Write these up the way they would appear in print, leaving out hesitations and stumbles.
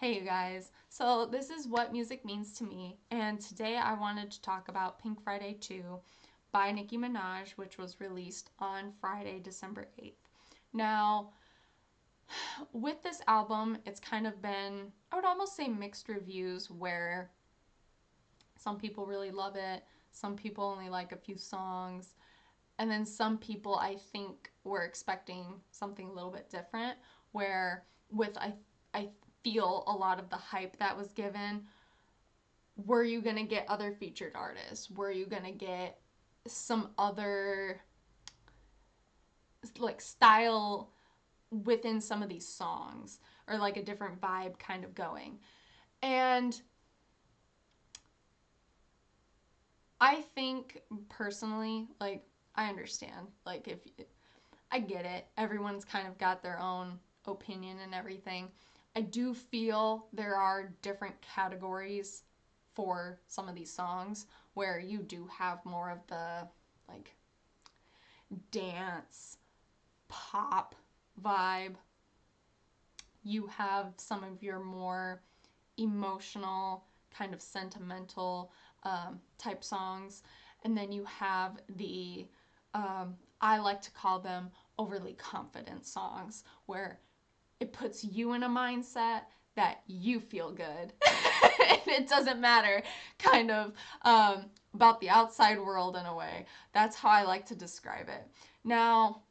Hey you guys, so this is what music means to me, and today I wanted to talk about Pink Friday 2 by Nicki Minaj, which was released on Friday, December 8th. Now, with this album, it's kind of been, I would almost say mixed reviews, where some people really love it, some people only like a few songs, and then some people I think were expecting something a little bit different, where with I feel a lot of the hype that was given, were you going to get other featured artists? Were you going to get some other like style within some of these songs, or like a different vibe kind of going? And I think personally, like, I understand, like, if I get it, everyone's kind of got their own opinion and everything. I do feel there are different categories for some of these songs where you do have more of the like dance pop vibe. You have some of your more emotional, kind of sentimental type songs. And then you have the, I like to call them overly confident songs, where it puts you in a mindset that you feel good. And it doesn't matter, kind of, about the outside world in a way. That's how I like to describe it. Now,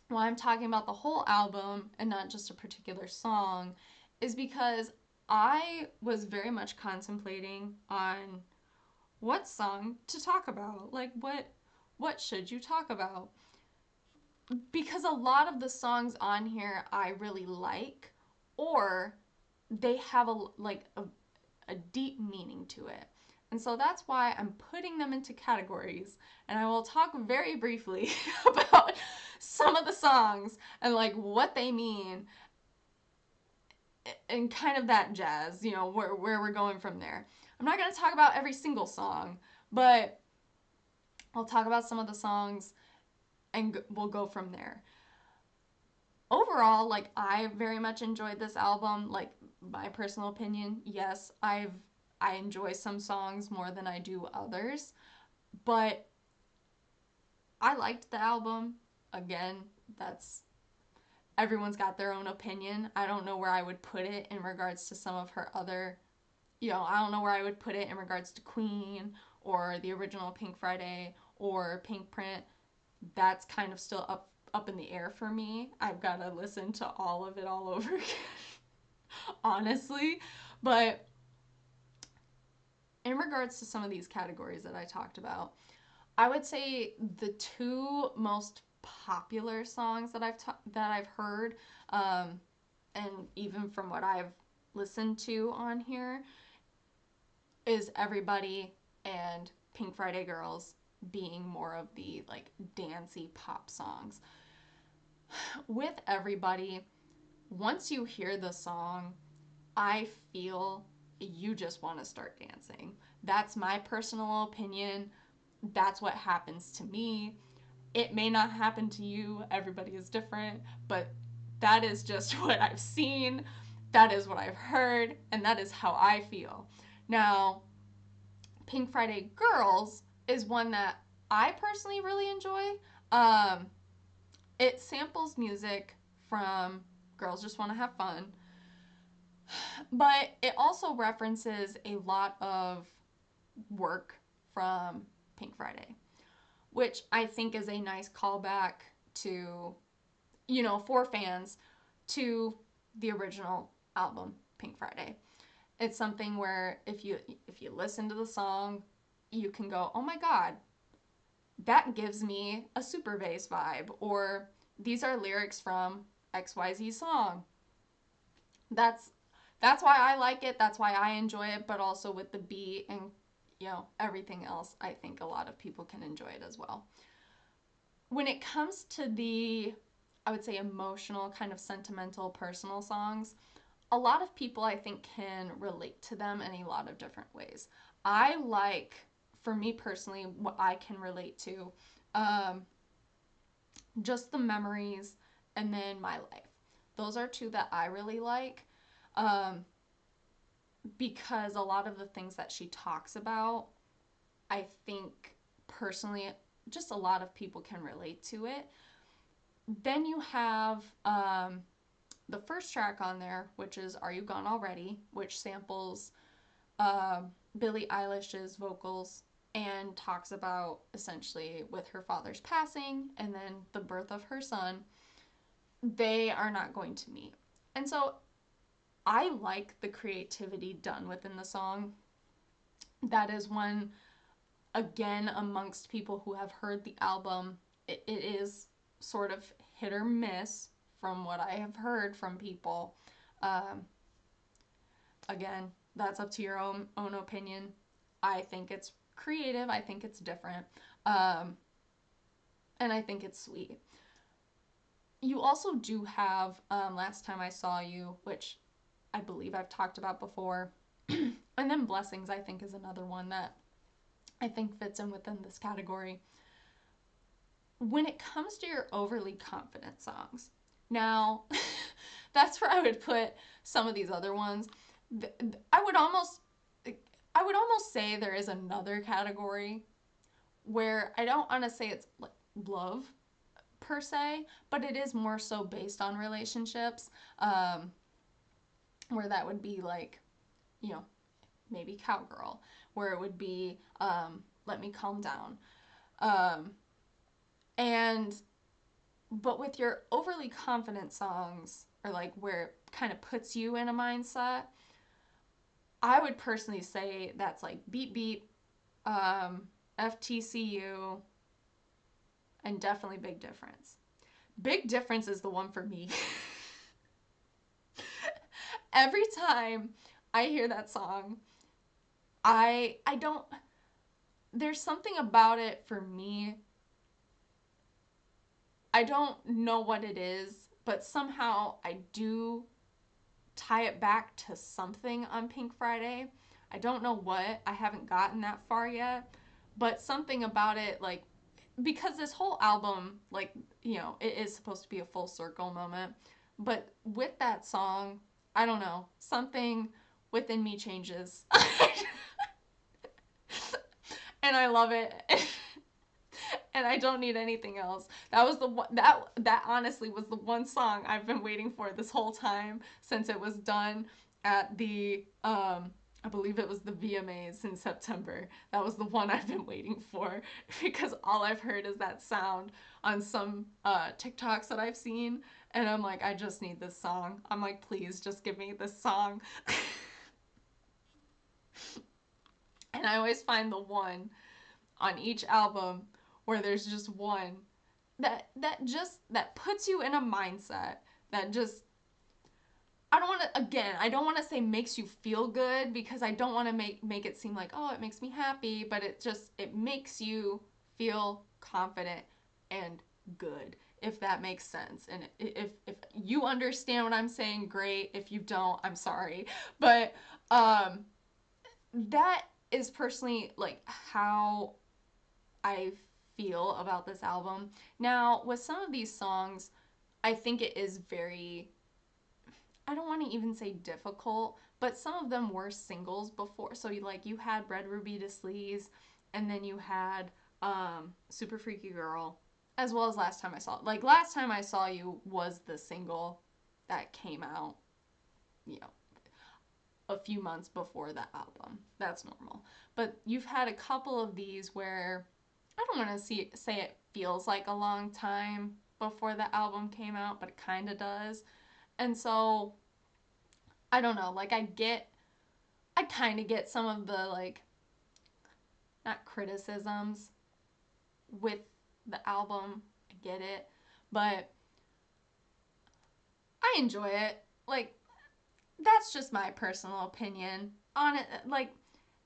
why I'm talking about the whole album and not just a particular song is because I was very much contemplating on what song to talk about. Like, what should you talk about? Because a lot of the songs on here I really like, or they have a deep meaning to it. And so that's why I'm putting them into categories, and I will talk very briefly about some of the songs and like what they mean and kind of that jazz, where we're going from there. I'm not going to talk about every single song, but I'll talk about some of the songs and we'll go from there. Overall, like, I very much enjoyed this album. Like, my personal opinion, yes, I enjoy some songs more than I do others, but I liked the album. Again, that's everyone's got their own opinion. I don't know where I would put it in regards to some of her other, I don't know where I would put it in regards to Queen or the original Pink Friday or Pink Print. That's kind of still up in the air for me. I've got to listen to all of it all over again, honestly. But in regards to some of these categories that I talked about, I would say the two most popular songs that I've heard, and even from what I've listened to on here, is Everybody and Pink Friday Girls, being more of the like dancey pop songs. With Everybody, once you hear the song, I feel you just want to start dancing. That's my personal opinion. That's what happens to me. It may not happen to you. Everybody is different, but that is just what I've seen. That is what I've heard, and that is how I feel. Now, Pink Friday Girls is one that I personally really enjoy. Um, it samples music from Girls Just Want to Have Fun, but it also references a lot of work from Pink Friday, which I think is a nice callback to, for fans, to the original album, Pink Friday. It's something where if you listen to the song, you can go, oh my god, that gives me a super bass vibe, or these are lyrics from XYZ song. That's that's why I like it. That's why I enjoy it. But also with the beat and everything else, I think a lot of people can enjoy it as well. When it comes to the, I would say, emotional, kind of sentimental, personal songs, a lot of people I think can relate to them in a lot of different ways. I like, for me personally, what I can relate to, um, just the memories and then my life. Those are two that I really like. because a lot of the things that she talks about, I think personally, just a lot of people can relate to it. Then you have the first track on there, which is Are You Gone Already, which samples uh, Billie Eilish's vocals and talks about essentially with her father's passing and then the birth of her son, they are not going to meet. And so I like the creativity done within the song. That is one, again, amongst people who have heard the album, it is sort of hit or miss from what I have heard from people. Um, Again, that's up to your own opinion. I think it's creative. I think it's different. Um, and I think it's sweet. You also do have Last Time I Saw You, which I believe I've talked about before. And then Blessings, I think, is another one that I think fits in within this category. When it comes to your overly confident songs, now that's where I would put some of these other ones. I would almost I would almost say there is another category where I don't want to say it's like love per se, but it is more so based on relationships, where that would be like, you know, maybe Cowgirl, where it would be Let Me Calm Down. Um, and but with your overly confident songs, or like where it kind of puts you in a mindset, I would personally say that's like Beep Beep, FTCU, and definitely Big Difference. Big Difference is the one for me. Every time I hear that song, I don't there's something about it for me. I don't know what it is, but somehow I do tie it back to something on Pink Friday. I don't know what. I haven't gotten that far yet, but something about it, like, because this whole album, like, it is supposed to be a full circle moment, but with that song, I don't know, something within me changes. And I love it. And I don't need anything else. That was the one that honestly was the one song I've been waiting for this whole time since it was done at the I believe it was the VMAs in September. That was the one I've been waiting for because all I've heard is that sound on some TikToks that I've seen, and I'm like, I just need this song. I'm like, please just give me this song. And I always find the one on each album where there's just one that puts you in a mindset that just, I don't want to say makes you feel good, because I don't want to make it seem like, oh, it makes me happy, but it makes you feel confident and good, if that makes sense. And if you understand what I'm saying, great. If you don't, I'm sorry. But that is personally like how I feel about this album. Now, with some of these songs, I think it is very, I don't want to even say difficult, but some of them were singles before. So you had Red Ruby to Sleaze, and then you had Super Freaky Girl, as well as Last Time I Saw. Like Last Time I Saw You was the single that came out, you know, a few months before the album. That's normal. But you've had a couple of these where I don't want to say it feels like a long time before the album came out, but it kind of does. And so, I don't know, like I kind of get some of the, like, not criticisms with the album. I get it. But I enjoy it. Like, that's just my personal opinion on it. Like,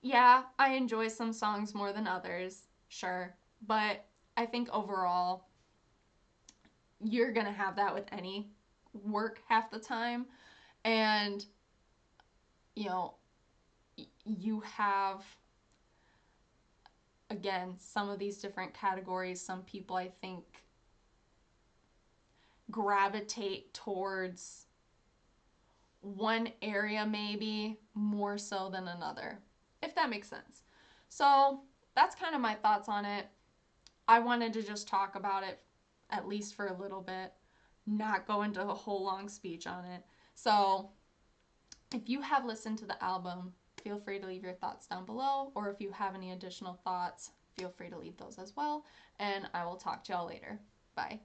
yeah, I enjoy some songs more than others, sure. But I think overall, you're going to have that with any work half the time. And, you know, you have, again, some of these different categories. Some people, I think, gravitate towards one area maybe more so than another, if that makes sense. So that's kind of my thoughts on it. I wanted to just talk about it at least for a little bit, not go into a whole long speech on it. So if you have listened to the album, feel free to leave your thoughts down below, or if you have any additional thoughts, feel free to leave those as well. And I will talk to y'all later. Bye.